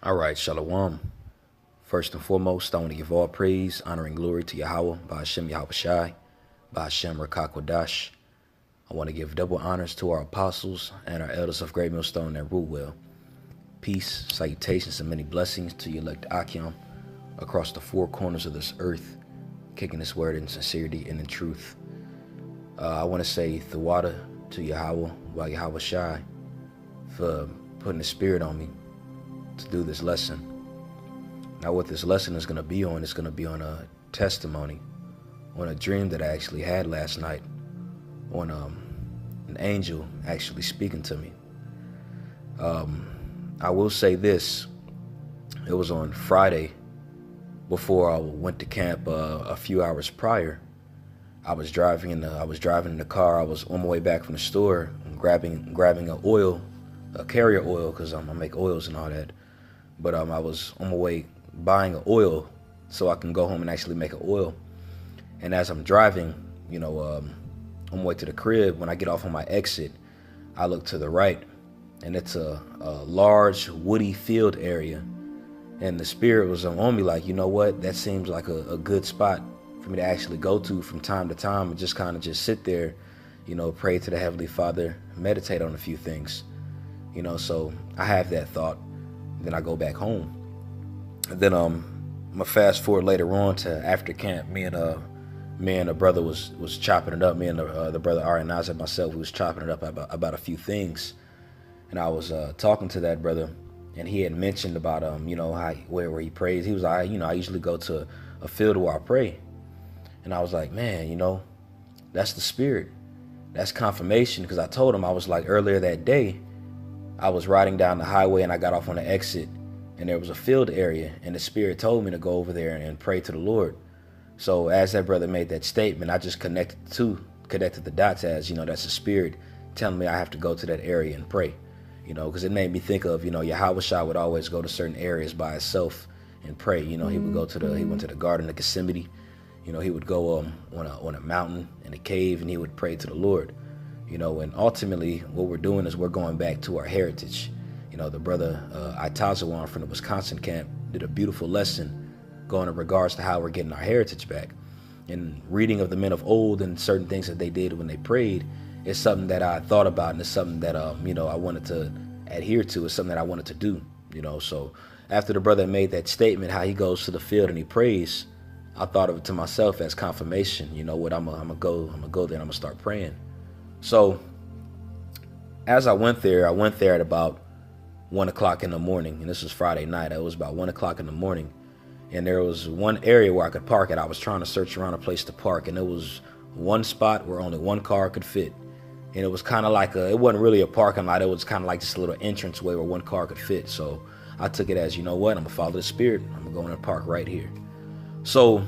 All right, Shalom. First and foremost, I want to give all praise, honor, and glory to Yahweh, by Hashem Yahawashi, by Hashem Rakakwadash. I want to give double honors to our apostles and our elders of Great Millstone and rule well. Peace, salutations, and many blessings to your elect Akim across the four corners of this earth, kicking this word in sincerity and in truth. I want to say Thawada to Yahweh, by Yahawashi, for putting the spirit on me to do this lesson. Now what this lesson is going to be on is going to be on a testimony, on a dream that I actually had last night, on an angel actually speaking to me. I will say this, it was on Friday before I went to camp a few hours prior. I was driving in the car. I was on my way back from the store and grabbing a carrier oil, because I make oils and all that. But I was on my way buying an oil so I can go home and actually make an oil. And as I'm driving, on my way to the crib, when I get off on my exit, I look to the right, and it's a large woody field area. And the spirit was on me like, you know what, that seems like a good spot for me to actually go to from time to time and just kind of just sit there, pray to the Heavenly Father, meditate on a few things. So I have that thought. Then I go back home. And then I'm gonna fast forward later on to after camp. Me and the brother was chopping it up. Me and the brother Arianaz and myself, we was chopping it up about a few things. And I was talking to that brother, and he had mentioned about how where he prays. He was like, I usually go to a field where I pray. And I was like, man, that's the spirit. That's confirmation, because I told him, I was like, earlier that day, I was riding down the highway and I got off on the exit, and there was a field area, and the spirit told me to go over there and pray to the Lord. So as that brother made that statement, I just connected the dots as, that's the spirit telling me I have to go to that area and pray, because it made me think of, Yahawashi would always go to certain areas by himself and pray. He would he went to the Garden of Gethsemane. He would go on a mountain in a cave, and he would pray to the Lord. And ultimately what we're doing is we're going back to our heritage. The brother Itazawan from the Wisconsin camp did a beautiful lesson going in regards to how we're getting our heritage back. And reading of the men of old and certain things that they did when they prayed is something that I thought about, and it's something that I wanted to adhere to. It's something that I wanted to do. So after the brother made that statement, how he goes to the field and he prays, I thought of it to myself as confirmation. I'm gonna go there and I'm gonna start praying. So as I went there at about 1 o'clock in the morning, and this was Friday night. It was about 1 o'clock in the morning, and there was one area where I could park it. I was trying to search around a place to park, and there was one spot where only one car could fit. And it was kind of like it wasn't really a parking lot. It was kind of like just a little entrance way where one car could fit. So I took it as, I'm gonna follow the spirit. I'm gonna go in and park right here. So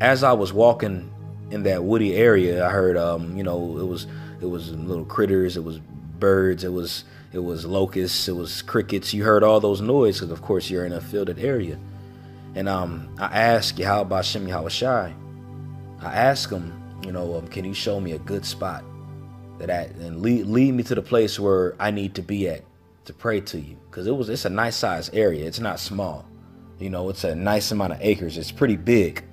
as I was walking in that woody area, I heard, it was little critters, it was birds, it was locusts, it was crickets. You heard all those noises, because of course you're in a fielded area. And I asked Yahawashi Yahawashi, I asked him, can you show me a good spot and lead me to the place where I need to be at to pray to you, because it's a nice size area. It's not small, it's a nice amount of acres. It's pretty big.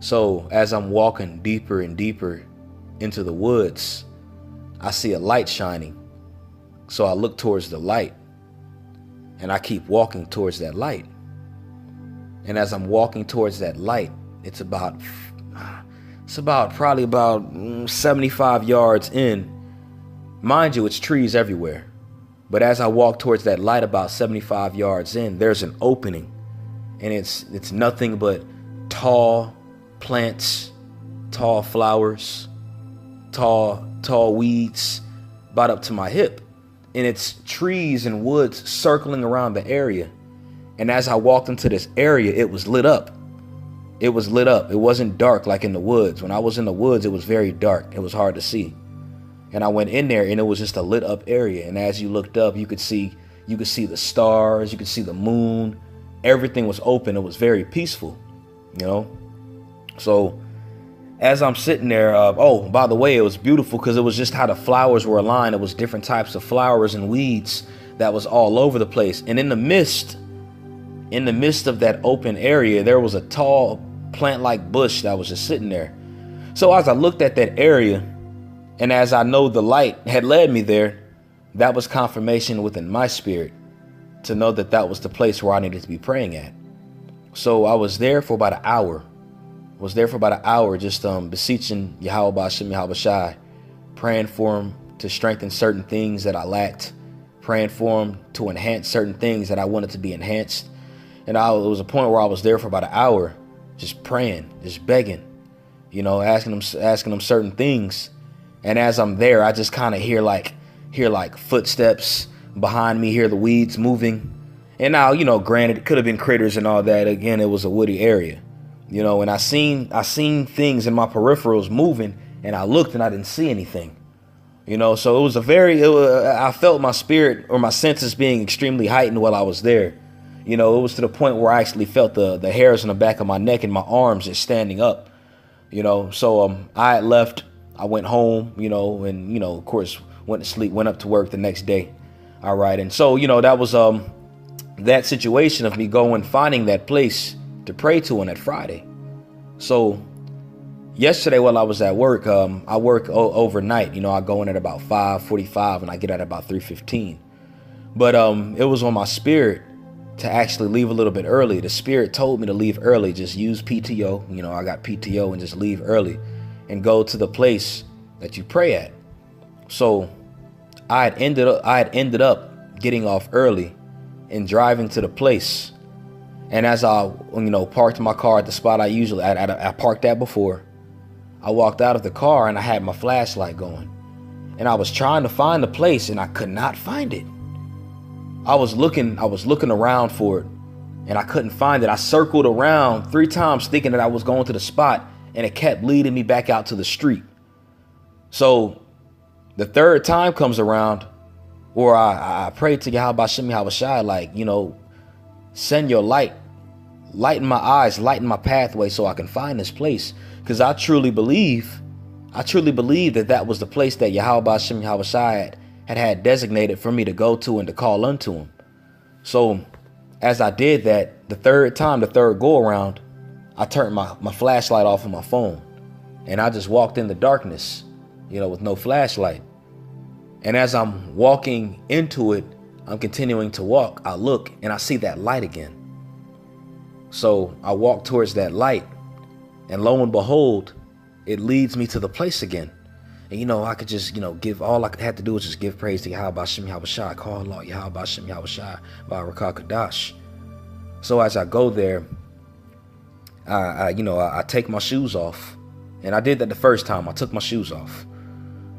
So as I'm walking deeper and deeper into the woods, I see a light shining. So I look towards the light, and I keep walking towards that light. And as I'm walking towards that light, it's probably about 75 yards in. Mind you, it's trees everywhere. But as I walk towards that light about 75 yards in, there's an opening, and it's nothing but tall plants, tall flowers, tall weeds, about up to my hip. And it's trees and woods circling around the area. And as I walked into this area, it was lit up. It was lit up. It wasn't dark like in the woods. When I was in the woods, it was very dark. It was hard to see. And I went in there, and it was just a lit up area. And as you looked up, you could see the stars, you could see the moon. Everything was open. It was very peaceful, So as I'm sitting there, oh, by the way, it was beautiful because it was just how the flowers were aligned. It was different types of flowers and weeds that was all over the place. And in the midst of that open area, there was a tall plant-like bush that was just sitting there. So as I looked at that area, and as I know the light had led me there, that was confirmation within my spirit to know that that was the place where I needed to be praying at. So I was there for about an hour. Just beseeching Yahawashi, praying for him to strengthen certain things that I lacked, praying for him to enhance certain things that I wanted to be enhanced. And it was a point where I was there for about an hour, just praying, just begging, asking him certain things. And as I'm there, I just kind of hear like footsteps behind me, hear the weeds moving. And now, granted, it could have been critters and all that. Again, it was a woody area, and I seen things in my peripherals moving, and I looked and I didn't see anything, so it was I felt my spirit or my senses being extremely heightened while I was there. It was to the point where I actually felt the hairs on the back of my neck and my arms just standing up, so I had left. I went home, and, of course, went to sleep, went up to work the next day. All right. And so, that was that situation of me finding that place to pray to on that Friday. So yesterday while I was at work, I work overnight. I go in at about 5:45 and I get out at about 3:15. But it was on my spirit to actually leave a little bit early. The spirit told me to leave early, just use PTO. I got PTO, and just leave early and go to the place that you pray at. So I had ended up getting off early and driving to the place. And as I, parked my car at the spot I parked at before, I walked out of the car and I had my flashlight going. And I was trying to find the place and I could not find it. I was looking around for it and I couldn't find it. I circled around 3 times thinking that I was going to the spot, and it kept leading me back out to the street. So the 3rd time comes around, or I prayed to Yahawashi, send your light, lighten my eyes, lighten my pathway so I can find this place. Because I truly believe that was the place that Yahawashi had designated for me to go to and to call unto him. So as I did that, the 3rd go around, I turned my flashlight off on my phone, and I just walked in the darkness, with no flashlight. And as I'm walking into it, I'm continuing to walk. I look and I see that light again. So I walk towards that light, and lo and behold, it leads me to the place again. And I could just, give, all I had to do was just give praise to Yahawashi, call Allah, Yahawashi, Barakah Kadash. So as I go there, I take my shoes off, and I did that the first time. I took my shoes off,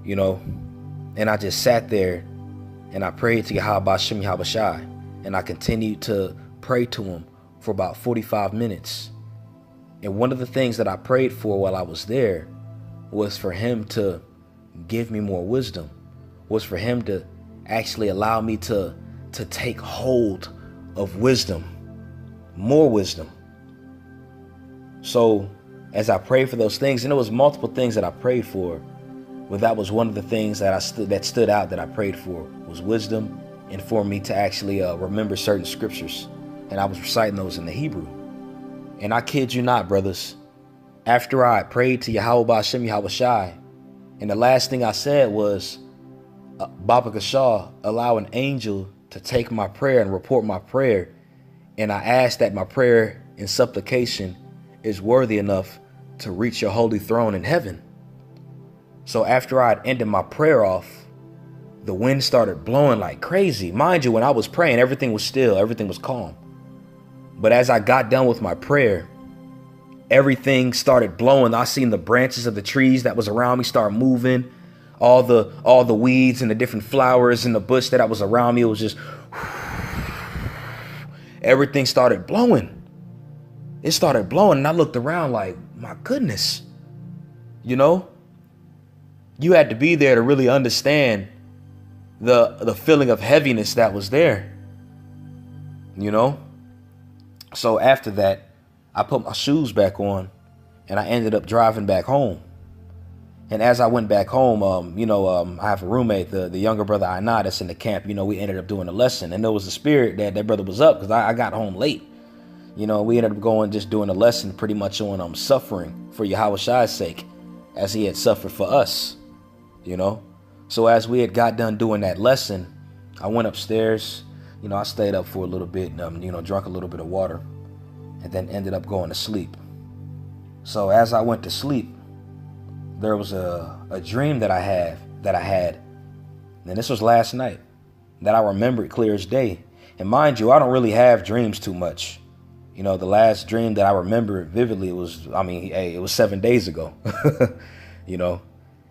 and I just sat there and I prayed to Yahawashi, and I continued to pray to him for about 45 minutes. And one of the things that I prayed for while I was there was for him to give me more wisdom, was for him to actually allow me to take hold of wisdom, more wisdom. So as I prayed for those things, and there was multiple things that I prayed for, but that was one of the things that stood out that I prayed for, was wisdom, and for me to actually remember certain scriptures. And I was reciting those in the Hebrew. And I kid you not, brothers, after I prayed to Yahawashi, and the last thing I said was, Baba Kashah, allow an angel to take my prayer and report my prayer. And I asked that my prayer in supplication is worthy enough to reach your holy throne in heaven. So after I had ended my prayer off, the wind started blowing like crazy. Mind you, when I was praying, everything was still, everything was calm. But as I got done with my prayer, everything started blowing. I seen the branches of the trees that was around me start moving. All the weeds and the different flowers in the bush that was around me, it was just everything started blowing. It started blowing, and I looked around like, my goodness, you had to be there to really understand the feeling of heaviness that was there, So after that, I put my shoes back on and I ended up driving back home. And as I went back home, I have a roommate, the younger brother Aina, that's in the camp. We ended up doing a lesson, and there was a spirit that brother was up because I got home late. We ended up just doing a lesson pretty much on suffering for Yahawashi's sake, as he had suffered for us. So as we had got done doing that lesson, I went upstairs. I stayed up for a little bit, drank a little bit of water, and then ended up going to sleep. So as I went to sleep, there was a dream that I had, and this was last night, that I remembered clear as day. And mind you, I don't really have dreams too much. The last dream that I remember vividly it was 7 days ago. And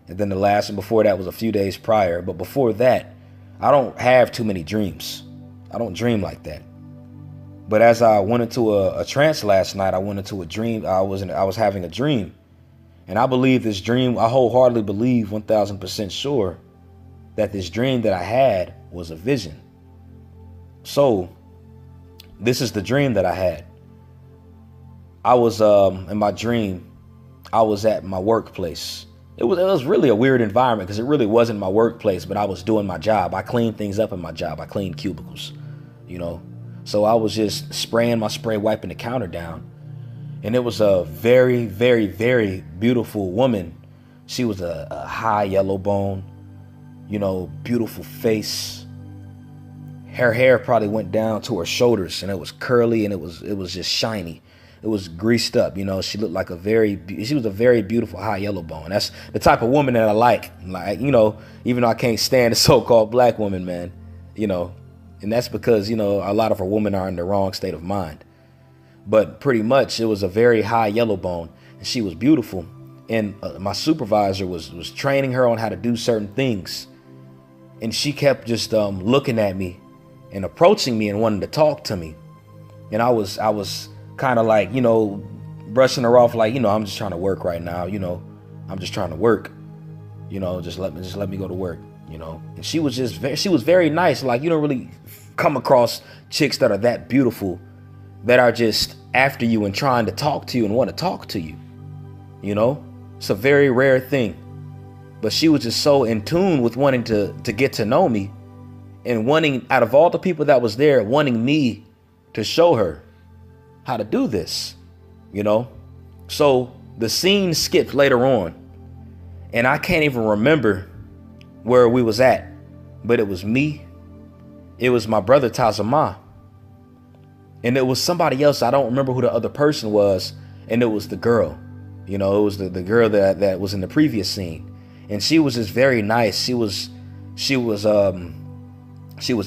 then the last one before that was a few days prior. But before that, I don't have too many dreams. I don't dream like that. But as I went into a trance last night, I went into a dream. I was having a dream. And I believe this dream, I wholeheartedly believe 1000% sure that this dream that I had was a vision. So this is the dream that I had. I was in my dream, I was at my workplace. It was really a weird environment because it really wasn't my workplace, but I was doing my job. I cleaned things up in my job. I cleaned cubicles, So I was just spraying my spray, wiping the counter down. And it was a very, very, very beautiful woman. She was a high yellow bone, beautiful face. Her hair probably went down to her shoulders, and it was curly, and it was just shiny. It was greased up, She looked like she was a very beautiful high yellow bone. That's the type of woman that I like. Even though I can't stand the so-called black woman, man, and that's because, a lot of our women are in the wrong state of mind. But pretty much it was a very high yellow bone, and she was beautiful. And my supervisor was training her on how to do certain things. And she kept just looking at me and approaching me and wanting to talk to me. And I was kind of like, brushing her off like, I'm just trying to work right now. I'm just trying to work, just let me go to work, And she was very nice. Like, you don't really come across chicks that are that beautiful, that are just after you and trying to talk to you and want to talk to you. It's a very rare thing. But she was just so in tune with wanting to get to know me, and wanting, out of all the people that was there, wanting me to show her how to do this, So the scene skipped later on, and I can't even remember where we was at, but it was me, it was my brother Tazama, and it was somebody else. I don't remember who the other person was, and it was the girl, it was the girl that was in the previous scene, and she was just very nice. She was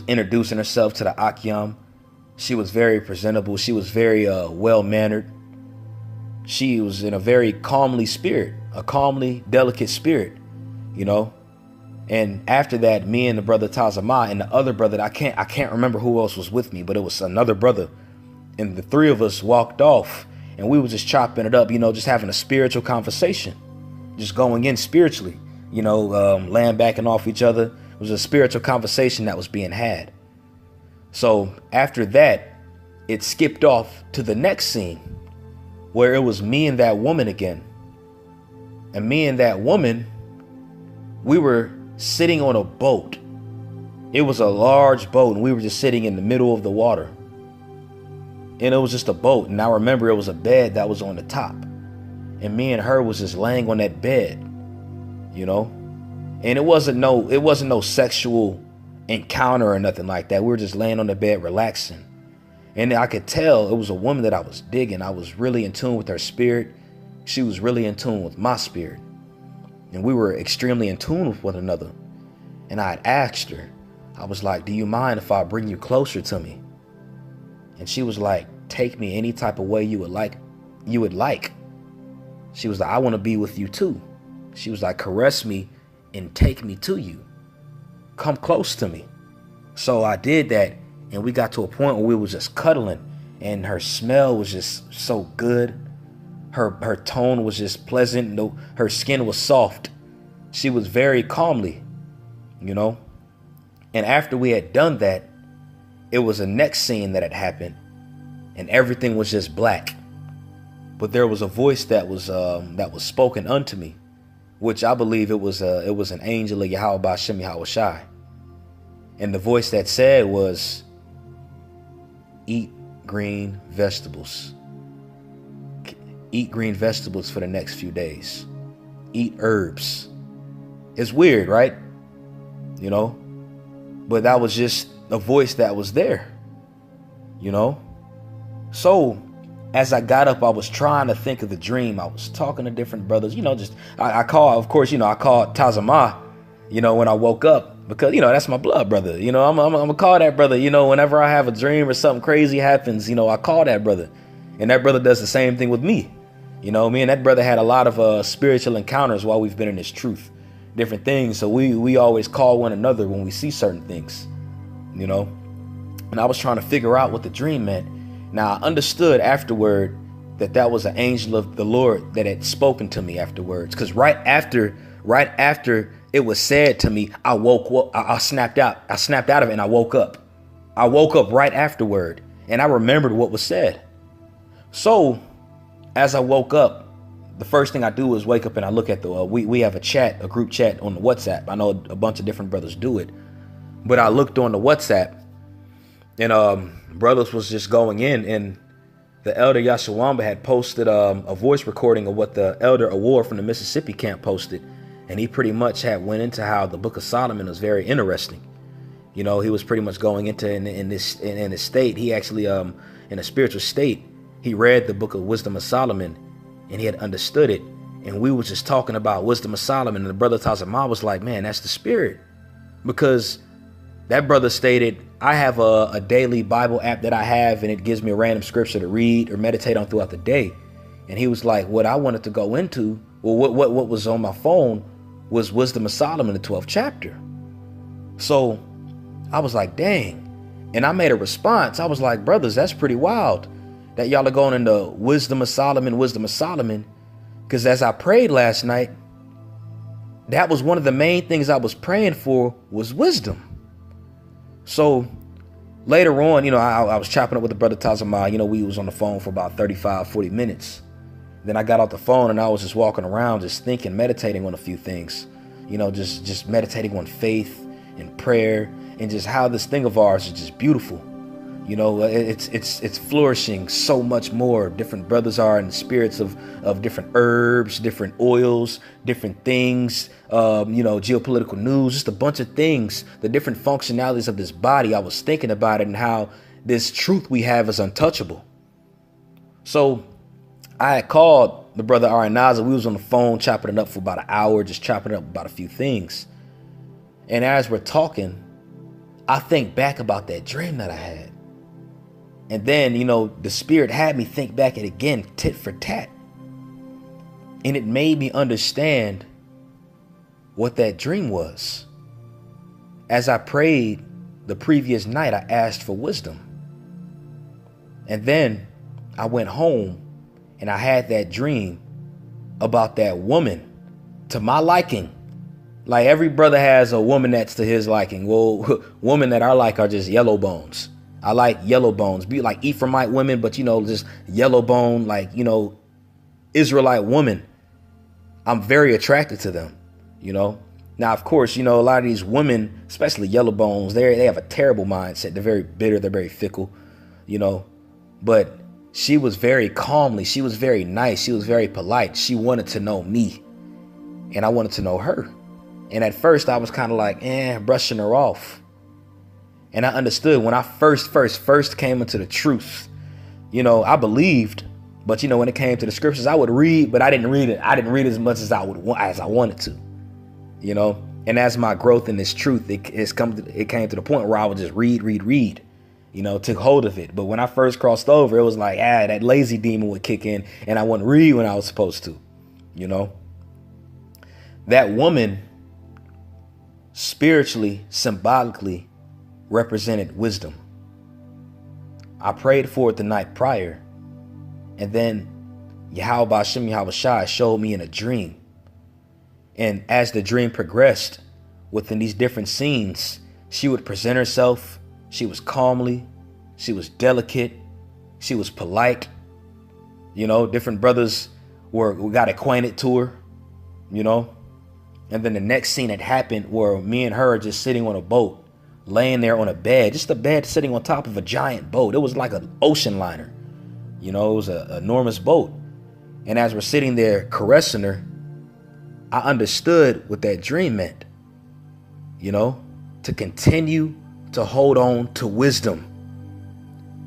introducing herself to the Akyam. She was very presentable. She was very well-mannered. She was in a very calmly delicate spirit, And after that, me and the brother Tazama and the other brother, I can't remember who else was with me, but it was another brother. And the three of us walked off, and we were just chopping it up, just having a spiritual conversation, just going in spiritually, laying back and off each other. It was a spiritual conversation that was being had. So after that, it skipped off to the next scene where it was me and that woman again. And me and that woman, we were sitting on a boat. It was a large boat, and we were just sitting in the middle of the water. And it was just a boat. And I remember it was a bed that was on the top. And me and her was just laying on that bed, And it wasn't no sexual encounter or nothing like that. We were just laying on the bed relaxing, and I could tell it was a woman that I was digging. I was really in tune with her spirit. She was really in tune with my spirit, and we were extremely in tune with one another. And I had asked her, I was like, do you mind if I bring you closer to me? And she was like, take me any type of way you would like. She was like, I want to be with you too. She was like, caress me and take me to you. Come close to me. So I did that, and we got to a point where we was just cuddling, and her smell was just so good. Her tone was just pleasant. Her skin was soft. She was very calmly, And after we had done that, it was a next scene that had happened, and everything was just black. But there was a voice that was spoken unto me, which I believe it was an angel of Yahawashi. And the voice that said was, eat green vegetables. Eat green vegetables for the next few days. Eat herbs. It's weird, right? You know, but that was just a voice that was there, you know? So as I got up, I was trying to think of the dream. I was talking to different brothers, you know, just, I called Tazama, you know, when I woke up, because, you know, that's my blood brother. You know, I'm gonna call that brother, you know, whenever I have a dream or something crazy happens, you know, I call that brother. And that brother does the same thing with me. You know, me and that brother had a lot of spiritual encounters while we've been in this truth, different things. So we always call one another when we see certain things, you know. And I was trying to figure out what the dream meant. Now, I understood afterward that that was an angel of the Lord that had spoken to me afterwards. Because right after it was said to me, I woke up. I snapped out of it, and I woke up. I woke up right afterward, and I remembered what was said. So as I woke up, the first thing I do is wake up and I look at the, we have a group chat on the WhatsApp. I know a bunch of different brothers do it, but I looked on the WhatsApp, and brothers was just going in, and the elder Yashawamba had posted a voice recording of what the elder Award from the Mississippi camp posted. And he pretty much had went into how the book of Solomon was very interesting. You know, he was pretty much going into in this state. He actually, in a spiritual state, he read the book of Wisdom of Solomon, and he had understood it. And we was just talking about Wisdom of Solomon, and the brother Tazama was like, man, that's the spirit. Because that brother stated, I have a daily Bible app that I have, and it gives me a random scripture to read or meditate on throughout the day. And he was like, what I wanted to go into, well, what was on my phone was Wisdom of Solomon, the 12th chapter. So I was like, dang. And I made a response. I was like, brothers, that's pretty wild that y'all are going into Wisdom of Solomon. Because as I prayed last night, that was one of the main things I was praying for, was wisdom. So later on, you know, I was chopping up with the brother Tazama. You know, we was on the phone for about 35-40 minutes. Then I got off the phone and I was just walking around, just thinking, meditating on a few things, you know, just meditating on faith and prayer, and just how this thing of ours is just beautiful. You know, it's flourishing so much more. Different brothers are in the spirits of different herbs, different oils, different things, you know, geopolitical news, just a bunch of things, the different functionalities of this body. I was thinking about it and how this truth we have is untouchable. So I had called the brother Aranaza. We was on the phone chopping it up for about an hour, just chopping it up about a few things. And as we're talking, I think back about that dream that I had. And then, you know, the spirit had me think back it again, tit for tat. And it made me understand what that dream was. As I prayed the previous night, I asked for wisdom. And then I went home and I had that dream about that woman to my liking. Like every brother has a woman that's to his liking. Well, women that I like are just yellow bones. I like yellow bones, be like Ephraimite women, but, you know, just yellow bone, like, you know, Israelite women. I'm very attracted to them, you know. Now, of course, you know, a lot of these women, especially yellow bones, they have a terrible mindset. They're very bitter. They're very fickle, you know. But she was very calmly. She was very nice. She was very polite. She wanted to know me, and I wanted to know her. And at first, I was kind of like, brushing her off. And I understood when I first came into the truth, you know, I believed, but, you know, when it came to the scriptures, I would read, but I didn't read it. I didn't read as much as I wanted to, you know. And as my growth in this truth, it came to the point where I would just read, you know, took hold of it. But when I first crossed over, it was like, that lazy demon would kick in, and I wouldn't read when I was supposed to, you know. That woman spiritually, symbolically represented wisdom. I prayed for it the night prior, and then Yahawashi showed me in a dream. And as the dream progressed within these different scenes, she would present herself. She was calmly, she was delicate, she was polite. You know, different brothers got acquainted to her, you know. And then the next scene had happened where me and her are just sitting on a boat, laying there on a bed, just a bed sitting on top of a giant boat. It was like an ocean liner. You know, it was an enormous boat. And as we're sitting there caressing her, I understood what that dream meant. You know, to continue to hold on to wisdom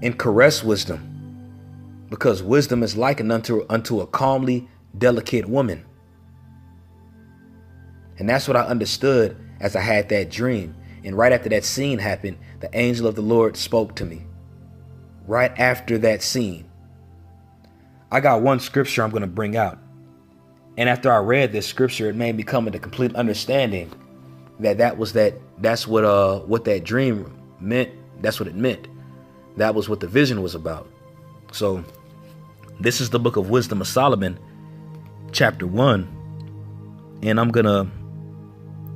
and caress wisdom, because wisdom is likened unto a calmly delicate woman. And that's what I understood as I had that dream. And right after that scene happened, the angel of the Lord spoke to me. Right after that scene, I got one scripture I'm going to bring out. And after I read this scripture, it made me come into complete understanding that's what that dream meant. That's what it meant. That was what the vision was about. So this is the book of Wisdom of Solomon, chapter 1. And I'm going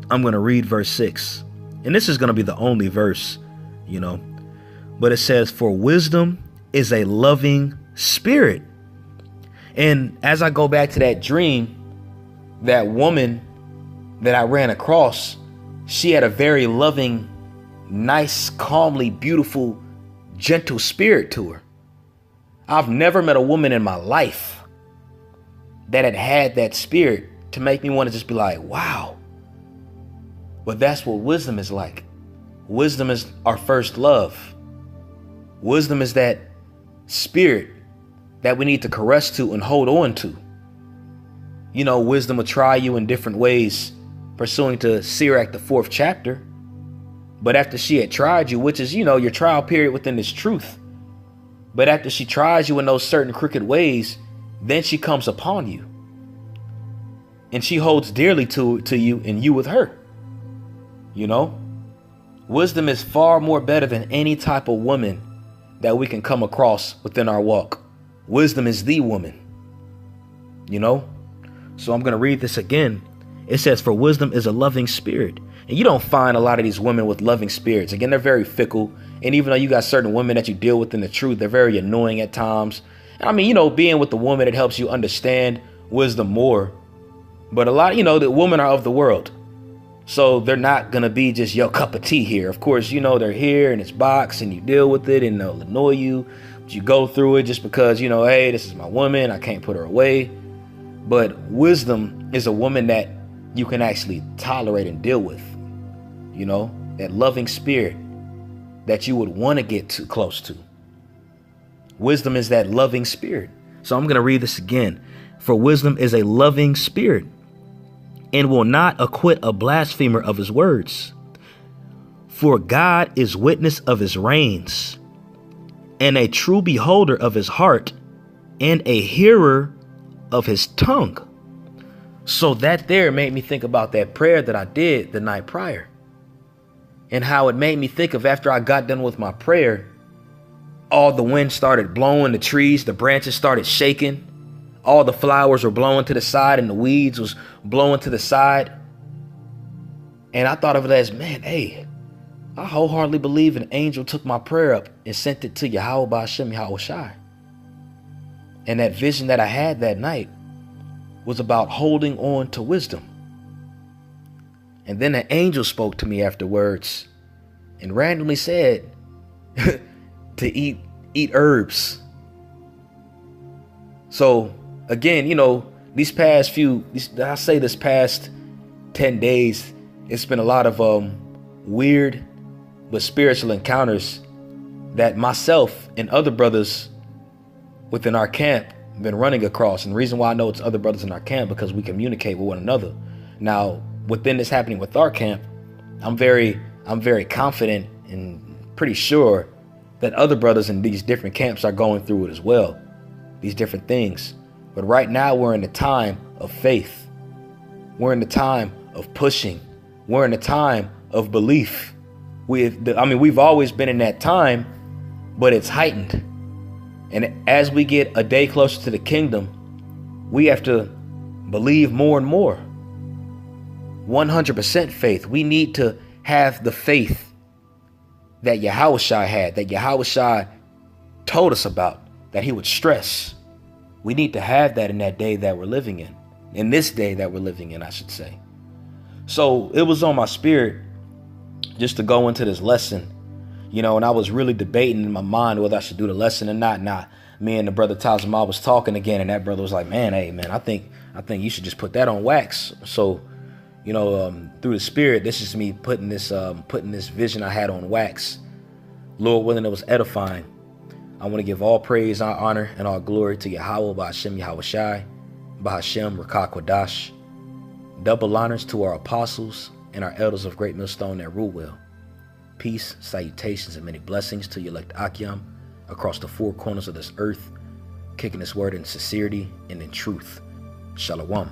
to read verse 6. And this is going to be the only verse, you know. But it says, "For wisdom is a loving spirit." And as I go back to that dream, that woman that I ran across, she had a very loving, nice, calmly beautiful, gentle spirit to her. I've never met a woman in my life that had that spirit to make me want to just be like, wow. But that's what wisdom is like. Wisdom is our first love. Wisdom is that spirit that we need to caress to and hold on to. You know, wisdom will try you in different ways, pursuing to Sirach, the 4th chapter. But after she had tried you, which is, you know, your trial period within this truth. But after she tries you in those certain crooked ways, then she comes upon you. And she holds dearly to you and you with her. You know, wisdom is far more better than any type of woman that we can come across within our walk. Wisdom is the woman, you know. So I'm going to read this again. It says, "For wisdom is a loving spirit." And you don't find a lot of these women with loving spirits. Again, they're very fickle. And even though you got certain women that you deal with in the truth, they're very annoying at times. And I mean, you know, being with the woman, it helps you understand wisdom more. But a lot, you know, the women are of the world. So they're not going to be just your cup of tea here. Of course, you know, they're here and it's boxed and you deal with it and they'll annoy you. But you go through it just because, you know, hey, this is my woman. I can't put her away. But wisdom is a woman that you can actually tolerate and deal with. You know, that loving spirit that you would want to get too close to. Wisdom is that loving spirit. So I'm going to read this again. "For wisdom is a loving spirit, and will not acquit a blasphemer of his words. For God is witness of his reins, and a true beholder of his heart, and a hearer of his tongue." So that there made me think about that prayer that I did the night prior. And how it made me think of, after I got done with my prayer, all the wind started blowing, the trees, the branches started shaking. All the flowers were blowing to the side and the weeds was blowing to the side. And I thought of it as, man, hey, I wholeheartedly believe an angel took my prayer up and sent it to Yahawashi. And that vision that I had that night was about holding on to wisdom. And then an angel spoke to me afterwards and randomly said to eat herbs. So again, you know, this past 10 days, it's been a lot of weird but spiritual encounters that myself and other brothers within our camp have been running across. And the reason why I know it's other brothers in our camp, because we communicate with one another. Now, within this happening with our camp, I'm very confident and pretty sure that other brothers in these different camps are going through it as well, these different things. But right now we're in the time of faith. We're in the time of pushing. We're in the time of belief. We've always been in that time, but it's heightened. And as we get a day closer to the kingdom, we have to believe more and more. 100% faith. We need to have the faith that Yahawashi had, that Yahawashi told us about, that he would stress. We need to have that in that day that we're living in this day that we're living in, I should say. So it was on my spirit just to go into this lesson, you know, and I was really debating in my mind whether I should do the lesson or not. Now, me and the brother Tazama was talking again, and that brother was like, man, hey, man, I think you should just put that on wax. So, you know, through the spirit, this is me putting this vision I had on wax. Lord willing, it was edifying. I want to give all praise, all honor, and all glory to Yahweh, Ba'ashem Yahawashi, Ba'ashem Rakah Kodash. Double honors to our apostles and our elders of Great Millstone that rule well. Peace, salutations, and many blessings to your elect Akyam across the four corners of this earth, kicking this word in sincerity and in truth. Shalom.